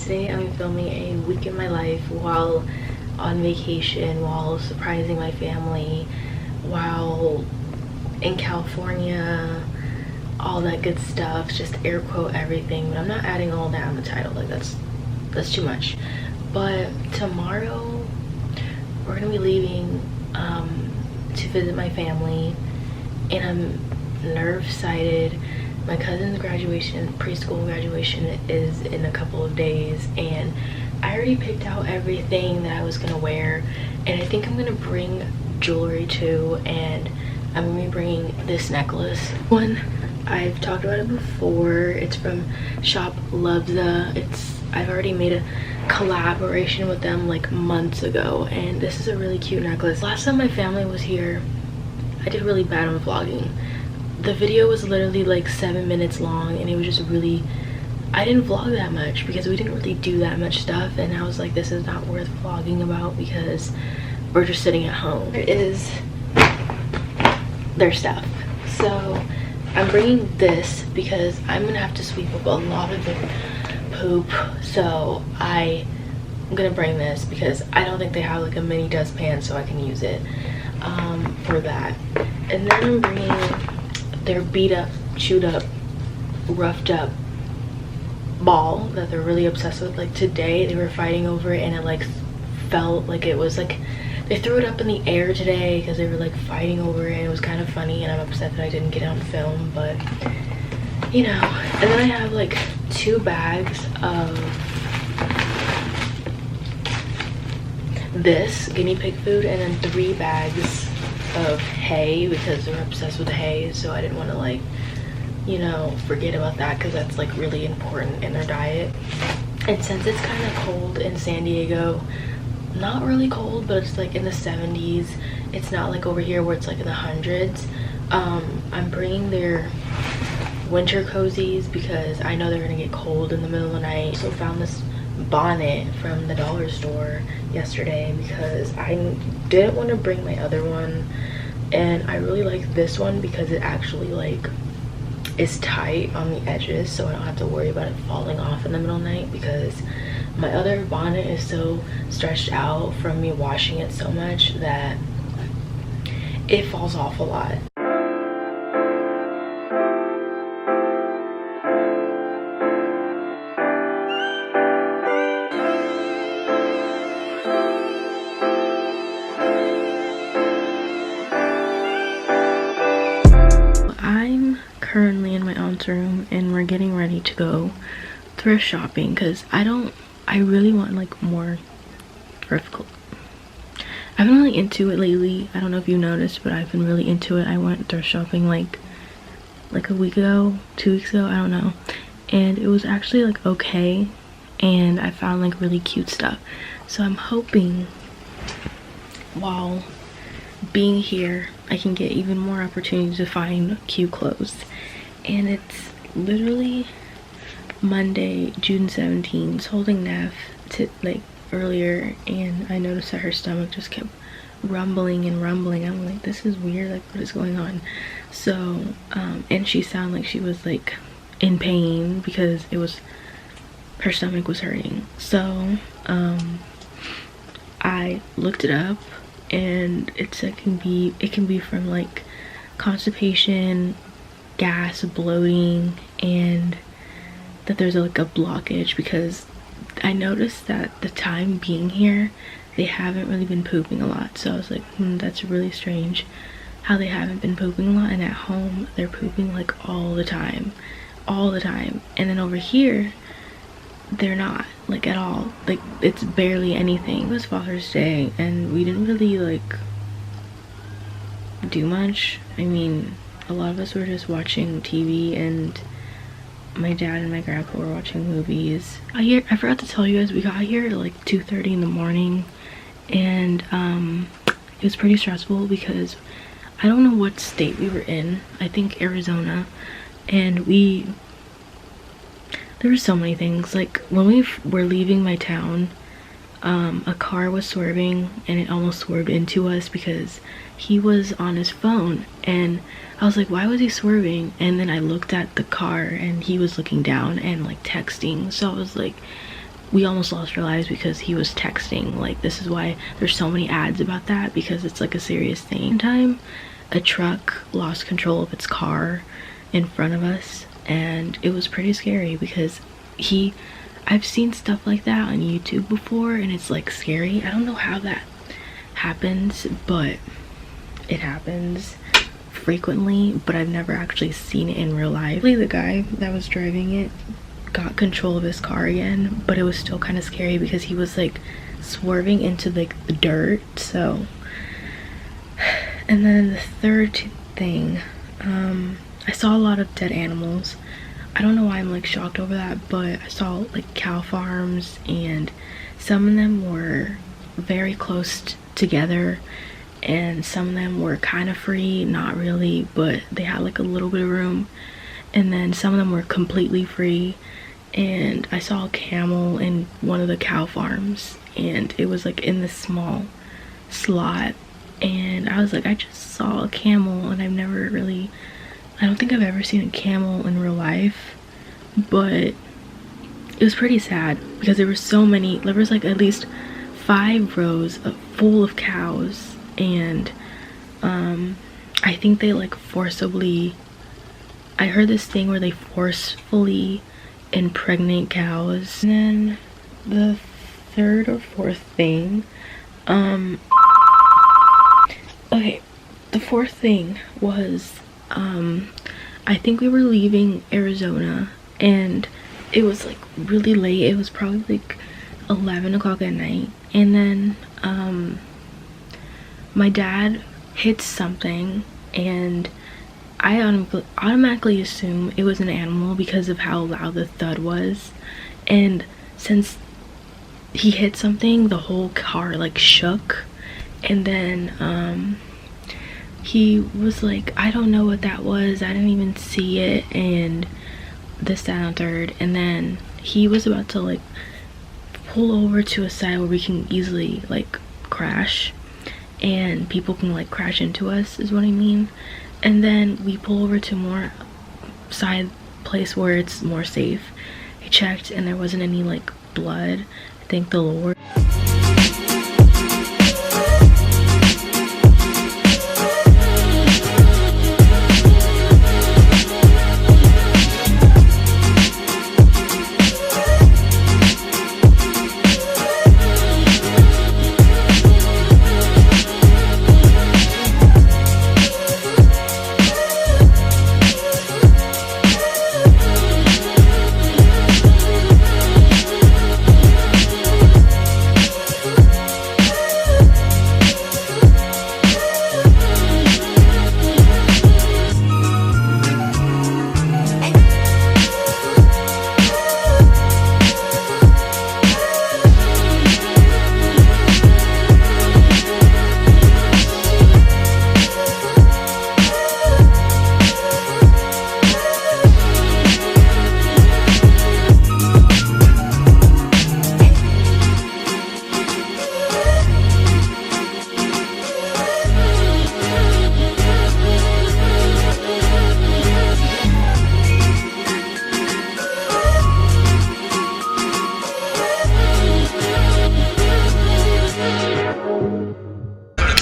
Today I'm filming a week in my life while on vacation, while surprising my family, while in California, all that good stuff. Just air quote everything, but I'm not adding all that in the title, like that's too much. But tomorrow we're gonna be leaving to visit my family, and I'm nerve-sighted. My cousin's graduation, preschool graduation, is in a couple of days, and I already picked out everything that I was gonna wear, and I think I'm gonna bring jewelry too, and I'm gonna be bringing this necklace. One, I've talked about it before. It's from shop Loveza. I've already made a collaboration with them like months ago, and this is a really cute necklace. Last time my family was here, I did really bad on vlogging. The video was literally like 7 minutes long, and it was just really, I didn't vlog that much because we didn't really do that much stuff, and I was like, this is not worth vlogging about because we're just sitting at home. It is their stuff. So I'm bringing this because I'm gonna have to sweep up a lot of the poop, so I'm gonna bring this because I don't think they have like a mini dustpan, so I can use it for that. And then I'm bringing their beat up, chewed up, roughed up ball that they're really obsessed with. Like today they were fighting over it, and it like felt like it was like they threw it up in the air today because they were like fighting over it, and it was kind of funny, and I'm upset that I didn't get it on film, but you know. And then I have like 2 bags of this guinea pig food, and then 3 bags of hay because they're obsessed with hay, so I didn't want to like, you know, forget about that because that's like really important in their diet. And since it's kind of cold in San Diego, not really cold, but it's like in the 70s, it's not like over here where it's like in the hundreds, I'm bringing their winter cozies because I know they're gonna get cold in the middle of the night. Also found this bonnet from the dollar store yesterday because I didn't want to bring my other one, and I really like this one because it actually like is tight on the edges, so I don't have to worry about it falling off in the middle of the night, because my other bonnet is so stretched out from me washing it so much that it falls off a lot. I'm currently in my aunt's room, and we're getting ready to go thrift shopping because I really want like more thrift clothes. I've been really into it lately. I don't know if you noticed, but I've been really into it. I went thrift shopping like a week ago, 2 weeks ago, I don't know, and it was actually like okay, and I found like really cute stuff. So I'm hoping while being here I can get even more opportunities to find cute clothes. And it's literally Monday, June 17th. I was holding Neff to like earlier, and I noticed that her stomach just kept rumbling and rumbling. I'm like, this is weird, like what is going on? So and she sounded like she was like in pain because her stomach was hurting. So I looked it up, and it can be from like constipation, gas, bloating, and that there's like a blockage, because I noticed that the time being here they haven't really been pooping a lot. So I was like, that's really strange how they haven't been pooping a lot, and at home they're pooping like all the time, and then over here they're not like at all, like it's barely anything. It was Father's Day, and we didn't really like do much. I mean, a lot of us were just watching TV, and my dad and my grandpa were watching movies. I forgot to tell you guys, we got here at like 2:30 in the morning, and it was pretty stressful because I don't know what state we were in. I think Arizona, and there were so many things. Like when we were leaving my town, a car was swerving, and it almost swerved into us because he was on his phone, and I was like, why was he swerving? And then I looked at the car, and he was looking down and like texting. So I was like, we almost lost our lives because he was texting. Like, this is why there's so many ads about that, because it's like a serious thing. One time a truck lost control of its car in front of us, and it was pretty scary because I've seen stuff like that on YouTube before, and it's like scary. I don't know how that happens, but it happens frequently, but I've never actually seen it in real life. The guy that was driving it got control of his car again, but it was still kind of scary because he was like swerving into like the dirt. So, and then the third thing, I saw a lot of dead animals. I don't know why I'm like shocked over that, but I saw like cow farms, and some of them were very close together, and some of them were kind of free, not really, but they had like a little bit of room, and then some of them were completely free. And I saw a camel in one of the cow farms, and it was like in this small slot, and I was like, I just saw a camel, and I don't think I've ever seen a camel in real life, but it was pretty sad because there were so many. There was like at least 5 rows full of cows, and I think they like forcibly, I heard this thing where they forcefully impregnate cows. And then the third or fourth thing, okay, the fourth thing was, I think we were leaving Arizona, and it was like really late. It was probably like 11 o'clock at night, and then my dad hit something, and I automatically assume it was an animal because of how loud the thud was. And since he hit something, the whole car like shook, and then he was like, I don't know what that was, I didn't even see it, and this, that, and third. And then he was about to like pull over to a side where we can easily like crash, and people can like crash into us, is what I mean. And then we pull over to more side place where it's more safe. I checked, and there wasn't any like blood, thank the Lord.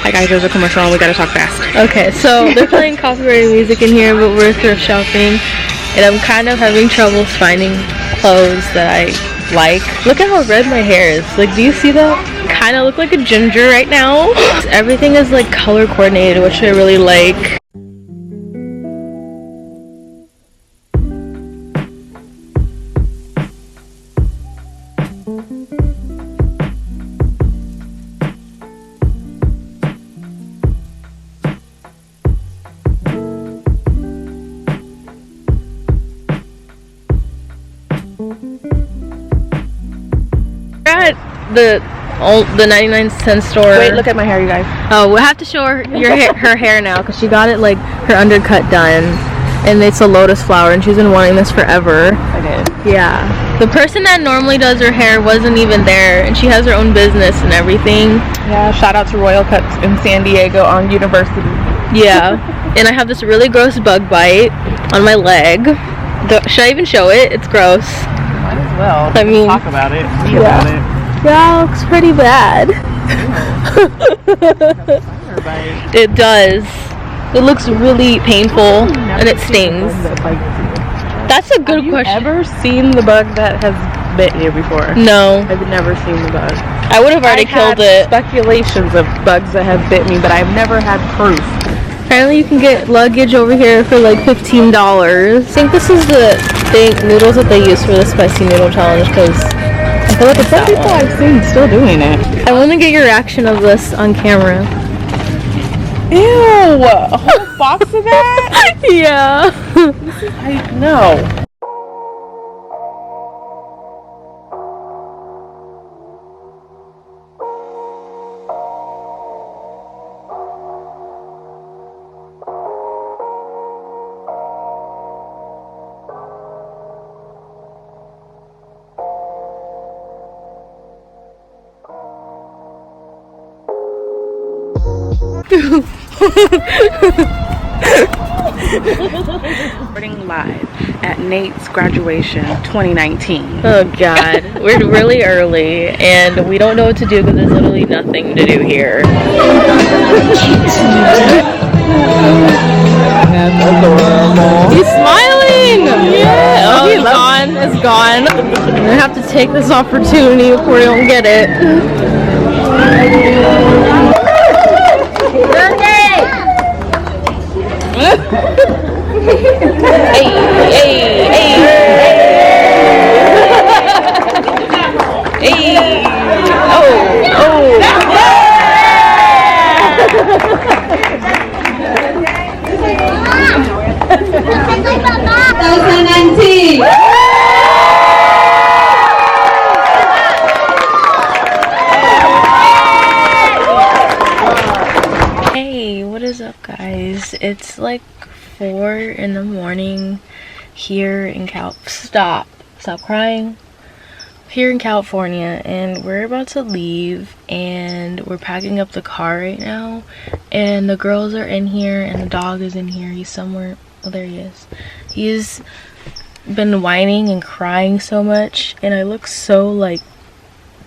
Hi guys, there's a commercial and we gotta talk fast. Okay, so they're playing copyrighted music in here, but we're thrift shopping, and I'm kind of having trouble finding clothes that I like. Look at how red my hair is. Like, do you see that? Kind of look like a ginger right now. Everything is like color coordinated, which I really like. The 99-cent store. Wait, look at my hair, you guys. Oh, we'll have to show her her hair now, because she got it like her undercut done, and it's a lotus flower, and she's been wanting this forever. I did. Yeah. The person that normally does her hair wasn't even there, and she has her own business and everything. Yeah. Shout out to Royal Cuts in San Diego on University. Yeah. And I have this really gross bug bite on my leg. Should I even show it? It's gross. Might as well. well. I mean, talk about it. Read about it. Yeah, it looks pretty bad. It does. It looks really painful and it stings. That's a good question. Have you ever seen the bug that has bit you before? No. I've never seen the bug. I would have already killed it. Speculations of bugs that have bit me, but I've never had proof. Apparently you can get luggage over here for like $15. I think this is the noodles that they use for the spicy noodle challenge, because I feel like it's some people I've seen still doing it. I want to get your reaction of this on camera. Ew! A whole box of that? Yeah. No. Recording live at Nate's graduation 2019. Oh god, we're really early and we don't know what to do because there's literally nothing to do here. He's smiling! Yeah! Oh, he's gone. It's gone. I'm gonna have to take this opportunity before we don't get it. Hey, hey, hey, hey, oh, oh. 2019. Hey, what is up, guys? It's like 4 in the morning here in stop crying, here in California, and we're about to leave and we're packing up the car right now, and the girls are in here and the dog is in here. He's somewhere. Oh, there he is. He's been whining and crying so much and I look so like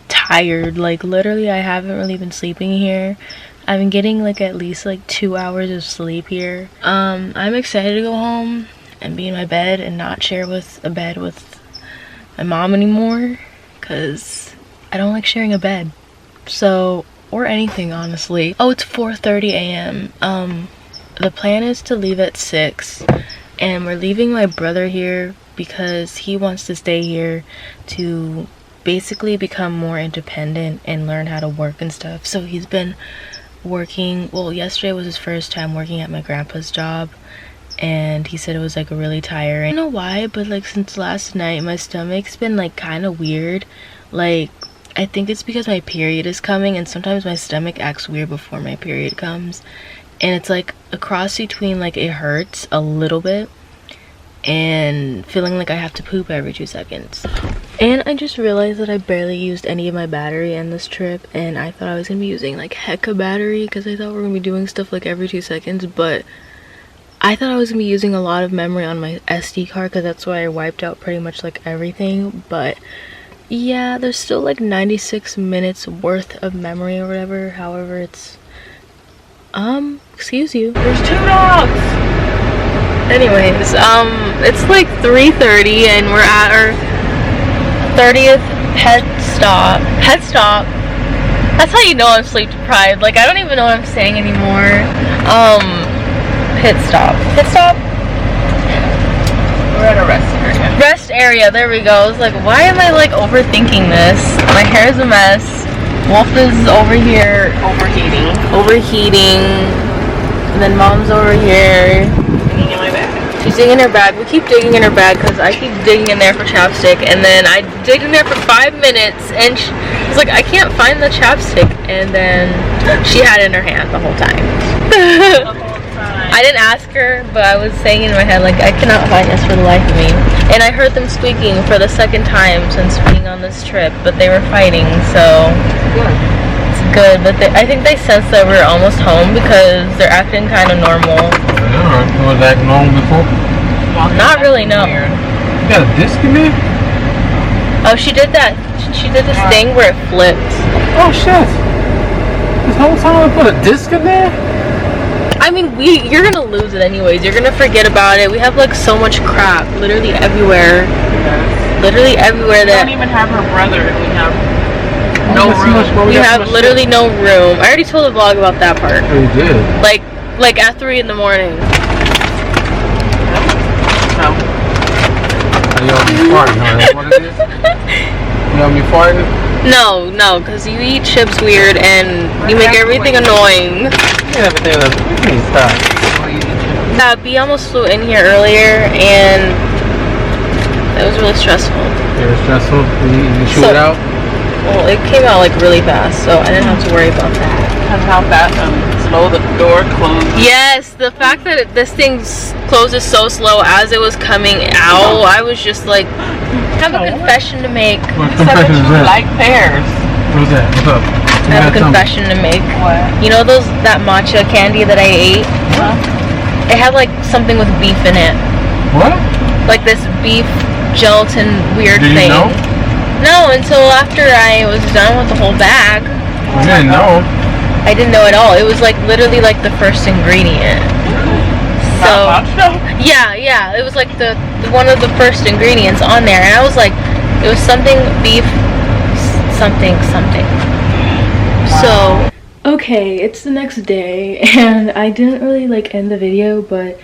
tired. Like literally I haven't really been sleeping here. I've been getting like at least like 2 hours of sleep here. I'm excited to go home and be in my bed and not share a bed with my mom anymore, because I don't like sharing a bed. So, or anything, honestly. Oh, it's 4:30 a.m. The plan is to leave at 6, and we're leaving my brother here because he wants to stay here to basically become more independent and learn how to work and stuff. So he's been working, well, yesterday was his first time working at my grandpa's job, and he said it was like really tiring. I don't know why, but like since last night my stomach's been like kind of weird. Like I think it's because my period is coming, and sometimes my stomach acts weird before my period comes, and it's like a cross between like it hurts a little bit and feeling like I have to poop every 2 seconds. And I just realized that I barely used any of my battery in this trip, and I thought I was gonna be using like hecka battery because I thought we were gonna be doing stuff like every 2 seconds, but I thought I was gonna be using a lot of memory on my SD card because that's why I wiped out pretty much like everything. But yeah, there's still like 96 minutes worth of memory or whatever. However, it's excuse you, there's 2 dogs. Anyways, it's like 3:30 and we're at our 30th pet stop. That's how you know I'm sleep deprived. Like I don't even know what I'm saying anymore. Pit stop. We're at a rest area. There we go. I was like, why am I like overthinking this? My hair is a mess. Wolf is over here overheating, and then mom's over here. She's digging in her bag. We keep digging in her bag because I keep digging in there for chapstick, and then I dig in there for 5 minutes and she was like, I can't find the chapstick, and then she had it in her hand the whole time. I didn't ask her, but I was saying in my head like, I cannot find this for the life of me. And I heard them squeaking for the 2nd time since being on this trip, but they were fighting, so it's good. But I think they sensed that we were almost home because they're acting kind of normal. Was that normal before? Not really, no. You got a disc in there? Oh, she did that. She did this thing where it flips. Oh shit! This whole time I put a disc in there? I mean, you're gonna lose it anyways. You're gonna forget about it. We have like so much crap literally everywhere. Yes. Literally everywhere that... We don't even have her brother. We have no room. We have literally no room. I already told the vlog about that part. Oh, you did? Like at 3 in the morning. No. You don't be farting, huh? That's what it is? You don't be farting? No, because you eat chips weird and you make everything annoying. Yeah, but they look, you can't stop. Yeah, B almost flew in here earlier and it was really stressful. It was stressful? You shoot it out? Well, it came out like really fast, so I didn't have to worry about that. Because how fast slow the door closed. Yes, the fact that this thing closes so slow as it was coming out, I was just like, I have a confession to make. What You said that confession is you that? like pears. What's that? What's up? I have a confession to make. What? You know that matcha candy that I ate? Huh? It had like something with beef in it. What? Like this beef gelatin weird Did thing. you know? No, until after I was done with the whole bag. I didn't know. I didn't know at all. It was like literally like the first ingredient. So yeah, it was like the one of the first ingredients on there, and I was like, it was something beef, something. So okay, it's the next day, and I didn't really like end the video, but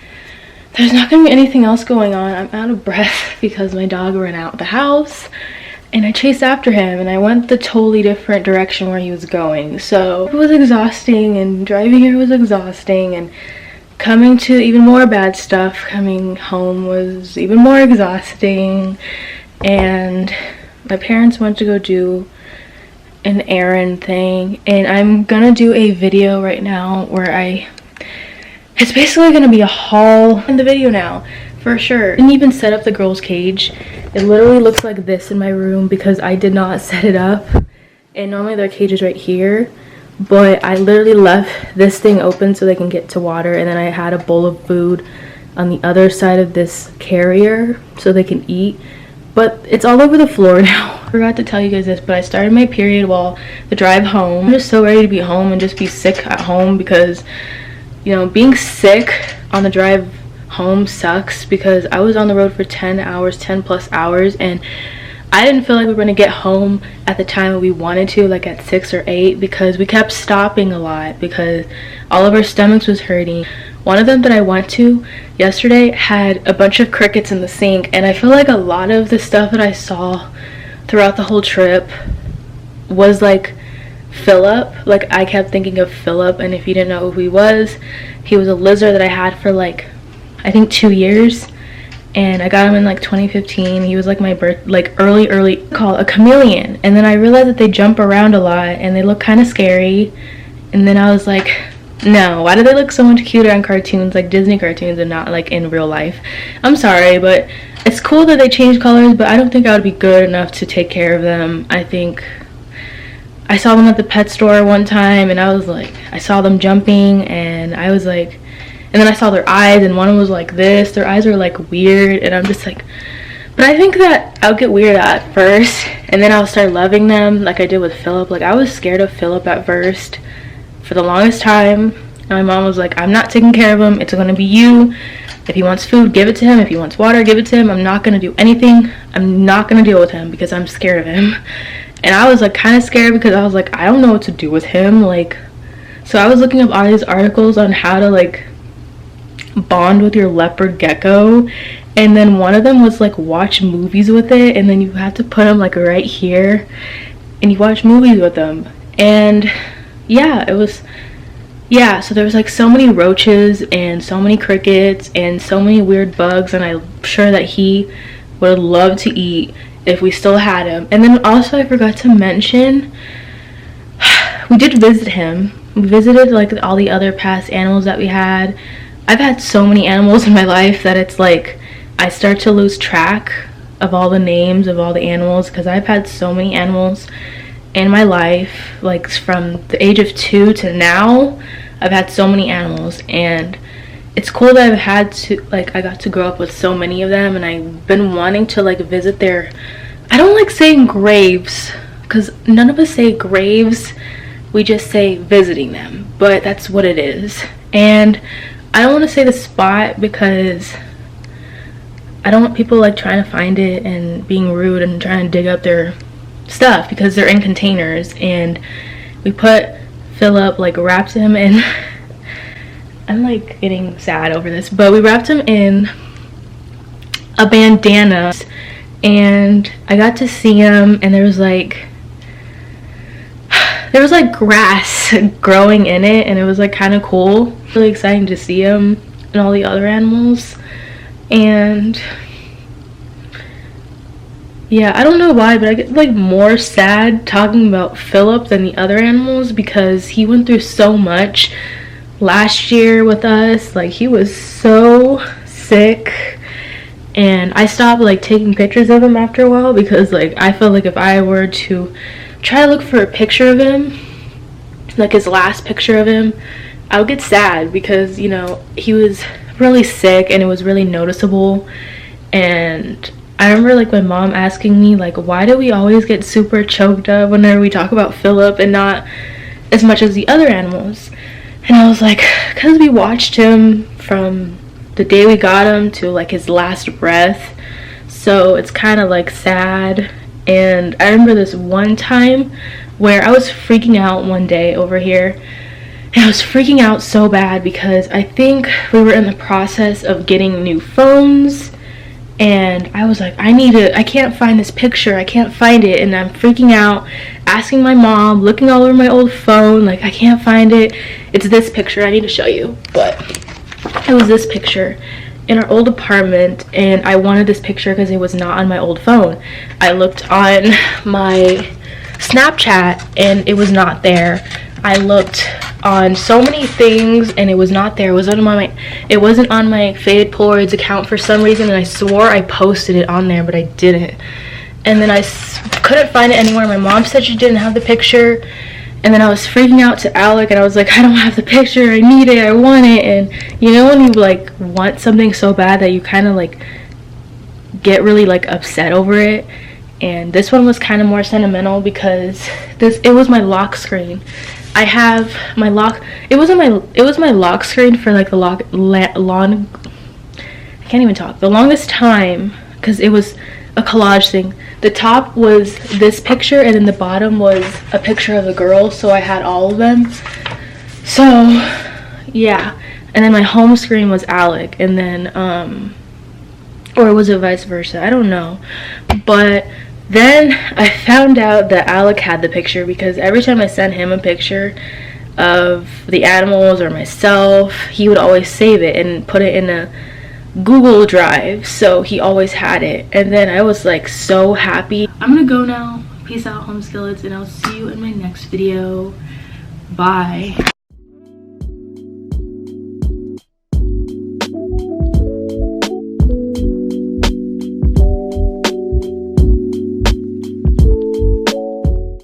there's not gonna be anything else going on. I'm out of breath because my dog ran out the house. And I chased after him and I went the totally different direction where he was going. So it was exhausting, and driving here was exhausting, and coming to even more bad stuff, coming home was even more exhausting. And my parents went to go do an errand thing, and I'm gonna do a video right now where it's basically gonna be a haul in the video now. For sure. I didn't even set up the girl's cage. It literally looks like this in my room because I did not set it up. And normally their cage is right here. But I literally left this thing open so they can get to water. And then I had a bowl of food on the other side of this carrier so they can eat. But it's all over the floor now. I forgot to tell you guys this, but I started my period while the drive home. I'm just so ready to be home and just be sick at home because, you know, being sick on the drive home sucks because I was on the road for 10 plus hours, and I didn't feel like we were gonna get home at the time that we wanted to, like at 6 or 8, because we kept stopping a lot because all of our stomachs was hurting. One of them that I went to yesterday had a bunch of crickets in the sink, and I feel like a lot of the stuff that I saw throughout the whole trip was like Philip. Like I kept thinking of Philip, and if you didn't know who he was a lizard that I had for like I think 2 years, and I got him in like 2015. He was like my early called a chameleon, and then I realized that they jump around a lot and they look kind of scary, and then I was like, no, why do they look so much cuter on cartoons, like Disney cartoons, and not like in real life? I'm sorry, but it's cool that they change colors, but I don't think I would be good enough to take care of them. I think I saw them at the pet store one time, and I was like, I saw them jumping, and I was like, and then I saw their eyes, and one was like this. Their eyes were like weird, and I'm just like, but I think that I'll get weird at first, and then I'll start loving them like I did with Philip. Like I was scared of Philip at first for the longest time. And my mom was like, I'm not taking care of him. It's gonna be you. If he wants food, give it to him. If he wants water, give it to him. I'm not gonna do anything. I'm not gonna deal with him because I'm scared of him. And I was like kind of scared because I was like, I don't know what to do with him. Like, so I was looking up all these articles on how to like bond with your leopard gecko, and then one of them was like watch movies with it, and then you have to put them like right here and you watch movies with them. And yeah, it was, yeah, so there was like so many roaches and so many crickets and so many weird bugs, and I'm sure that he would love to eat if we still had him. And then also I forgot to mention, we did visit him. We visited like all the other past animals that we had. I've had so many animals in my life that it's like I start to lose track of all the names of all the animals because I've had so many animals in my life. Like from the age of 2 to now, I've had so many animals, and it's cool that I've had to, like, I got to grow up with so many of them, and I've been wanting to like visit their I don't like saying graves because none of us say graves, we just say visiting them, but that's what it is. And I don't want to say the spot because I don't want people like trying to find it and being rude and trying to dig up their stuff because they're in containers. And we put Philip, like wrapped him in I'm like getting sad over this, but we wrapped him in a bandana, and I got to see him, and there was like grass growing in it, and it was like kind of cool. Really exciting to see him and all the other animals. And yeah, I don't know why, but I get like more sad talking about Philip than the other animals because he went through so much last year with us. Like, he was so sick, and I stopped like taking pictures of him after a while because like I felt like if I were to try to look for a picture of him, like his last picture of him, I would get sad because, you know, he was really sick and it was really noticeable. And I remember like my mom asking me like, why do we always get super choked up whenever we talk about Philip and not as much as the other animals? And I was like, because we watched him from the day we got him to like his last breath, so it's kind of like sad. And I remember this one time where I was freaking out one day over here, and I was freaking out so bad because I think we were in the process of getting new phones, and I was like, I can't find this picture, I can't find it. And I'm freaking out, asking my mom, looking all over my old phone, like I can't find it. It's this picture, I need to show you. But it was this picture in our old apartment, and I wanted this picture because it was not on my old phone. I looked on my Snapchat and it was not there. I looked on so many things and it was not there. It wasn't on my Faded Polaroids account for some reason, and I swore I posted it on there, but I didn't. And then I couldn't find it anywhere. My mom said she didn't have the picture, and then I was freaking out to Alec, and I was like, I don't have the picture, I need it, I want it. And you know when you like want something so bad that you kind of like get really like upset over it? And this one was kind of more sentimental because it was my lock screen. I have my lock, it was my lock screen for like the longest time, because it was a collage thing. The top was this picture, and then the bottom was a picture of a girl, so I had all of them. So yeah, and then my home screen was Alec, and then or was it vice versa? I don't know. But then I found out that Alec had the picture because every time I sent him a picture of the animals or myself, he would always save it and put it in a Google Drive, so he always had it. And then I was like so happy. I'm gonna go now. Peace out, home skillets, and I'll see you in my next video. Bye.